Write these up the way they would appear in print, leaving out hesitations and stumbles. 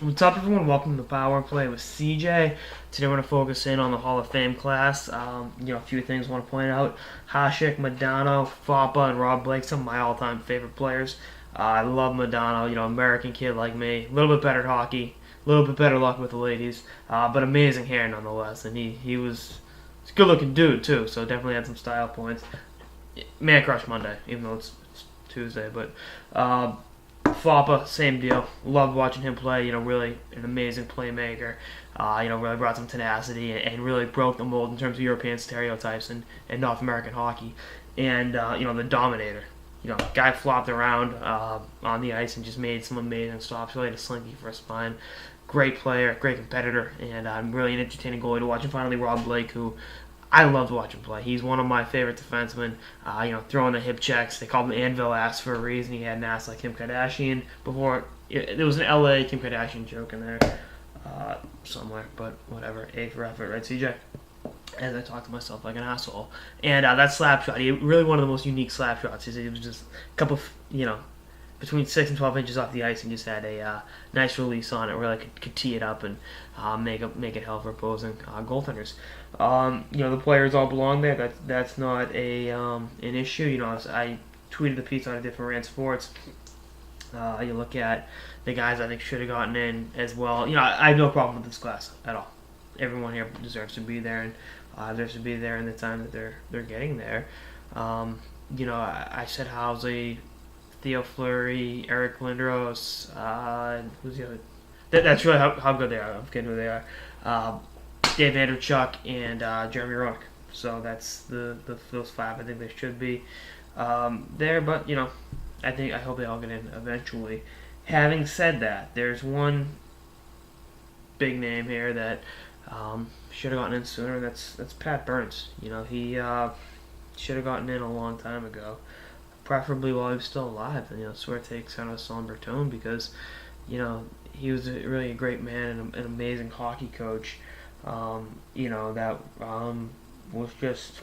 What's up, everyone? Welcome to Power Play with CJ. Today we're going to focus in on the Hall of Fame class. A few things I want to point out. Hasek, Madonna, Foppa, and Rob Blake, some of my all-time favorite players. I love Madonna, American kid like me. A little bit better at hockey, a little bit better luck with the ladies, but amazing hair nonetheless. And he was a good-looking dude, too, so definitely had some style points. Man crush Monday, even though it's Tuesday, but... Foppa, same deal. Loved watching him play. Really an amazing playmaker. Really brought some tenacity and really broke the mold in terms of European stereotypes and North American hockey. And the dominator. Guy flopped around on the ice and just made some amazing stops. Really had a slinky for a spine. Great player, great competitor, and really an entertaining goalie to watch. And finally, Rob Blake, who I loved watching play. He's one of my favorite defensemen. Throwing the hip checks. They called him Anvil ass for a reason. He had an ass like Kim Kardashian before. There was an LA Kim Kardashian joke in there somewhere, but whatever. A for effort, right, CJ? As I talk to myself like an asshole. And that slap shot, he really one of the most unique slap shots. It was just a couple, between 6 and 12 inches off the ice and just had a nice release on it. Really could tee it up and make it hell for opposing goaltenders. The players all belong there. That's not an issue. I tweeted the piece on a different Rant Sports. You look at the guys I think should have gotten in as well. I have no problem with this class at all. Everyone here deserves to be there and deserves to be there in the time that they're getting there. I said Housley, Theo Fleury, Eric Lindros, who's the other? That's really how good they are. I'm forgetting who they are. Dave Vanderchuk and Jeremy Roenick. So that's those five. I think they should be there, but I hope they all get in eventually. Having said that, there's one big name here that should have gotten in sooner, and that's Pat Burns. He should have gotten in a long time ago, preferably while he was still alive. And sort of takes kind of a somber tone because he was really a great man and an amazing hockey coach. That was just,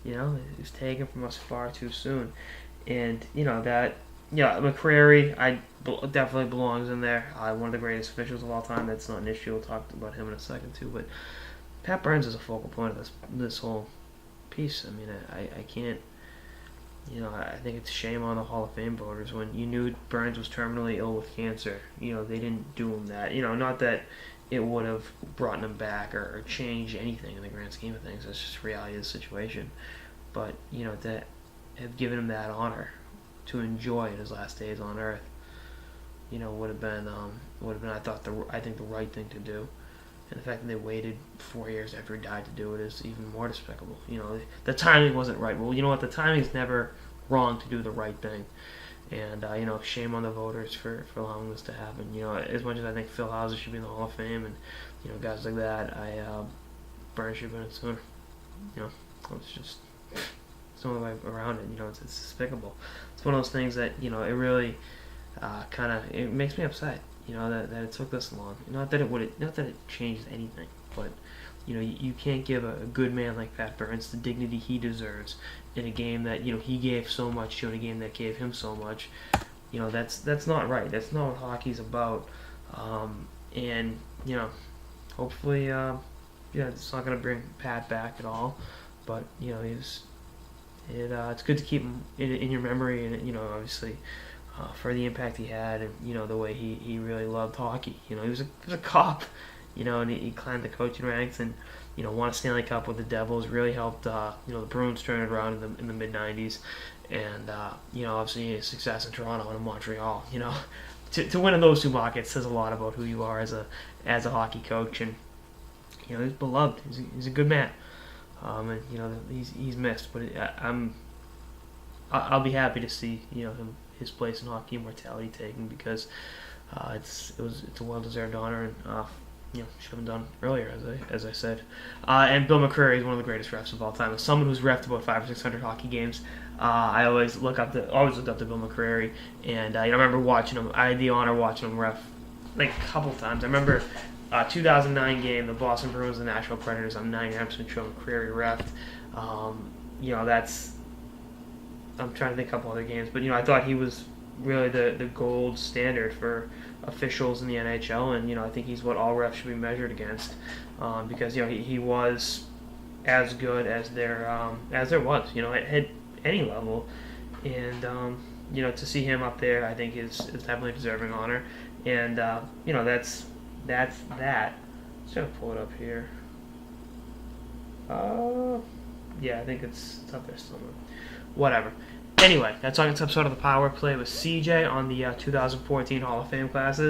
it was taken from us far too soon. And, McCrary, definitely belongs in there. One of the greatest officials of all time. That's not an issue. We'll talk about him in a second, too. But Pat Burns is a focal point of this whole piece. I mean, I can't, I think it's a shame on the Hall of Fame voters when you knew Burns was terminally ill with cancer. They didn't do him that. Not that it would have brought him back or changed anything in the grand scheme of things. That's just reality of the situation. But to have given him that honor to enjoy in his last days on Earth, would have been I think the right thing to do. And the fact that they waited 4 years after he died to do it is even more despicable. The timing wasn't right. Well, you know what? The timing's never wrong to do the right thing. And, shame on the voters for allowing this to happen. As much as I think Phil Houser should be in the Hall of Fame and, guys like that, Burns should have been in sooner. It's just some of the way around it. It's despicable. It's one of those things that, it really it makes me upset, that it took this long. Not that it changed anything, but you can't give a good man like Pat Burns the dignity he deserves in a game that he gave so much to, in a game that gave him so much. That's not right. That's not what hockey's about. And hopefully, it's not going to bring Pat back at all. But it's good to keep him in your memory, and obviously. For the impact he had, and the way he really loved hockey. He was a cop, and he climbed the coaching ranks and won a Stanley Cup with the Devils. Really helped the Bruins turn it around in the mid '90s, and obviously his success in Toronto and in Montreal. To win in those two markets says a lot about who you are as a hockey coach, and he's beloved. He's a good man, and he's missed. But I'll be happy to see his place in hockey immortality taken because it's a well-deserved honor and should have been done earlier, as I said. And Bill McCrary is one of the greatest refs of all time. As someone who's refed about 500 or 600 hockey games, I always looked up to Bill McCrary, and I remember watching him. I had the honor of watching him ref like a couple times. I remember 2009 game, the Boston Bruins and the Nashville Predators. I'm 99% sure McCrary refed. That's I'm trying to think a couple other games, but I thought he was really the gold standard for officials in the NHL, and I think he's what all refs should be measured against, because he was as good as there was, at any level, and to see him up there, I think is definitely deserving honor, and that's that. Just gonna pull it up here. Yeah, I think it's up there somewhere. Whatever. Anyway, that's on this episode of the Power Play with CJ on the 2014 Hall of Fame class.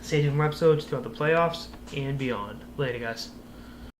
Stay tuned for episodes throughout the playoffs and beyond. Later, guys.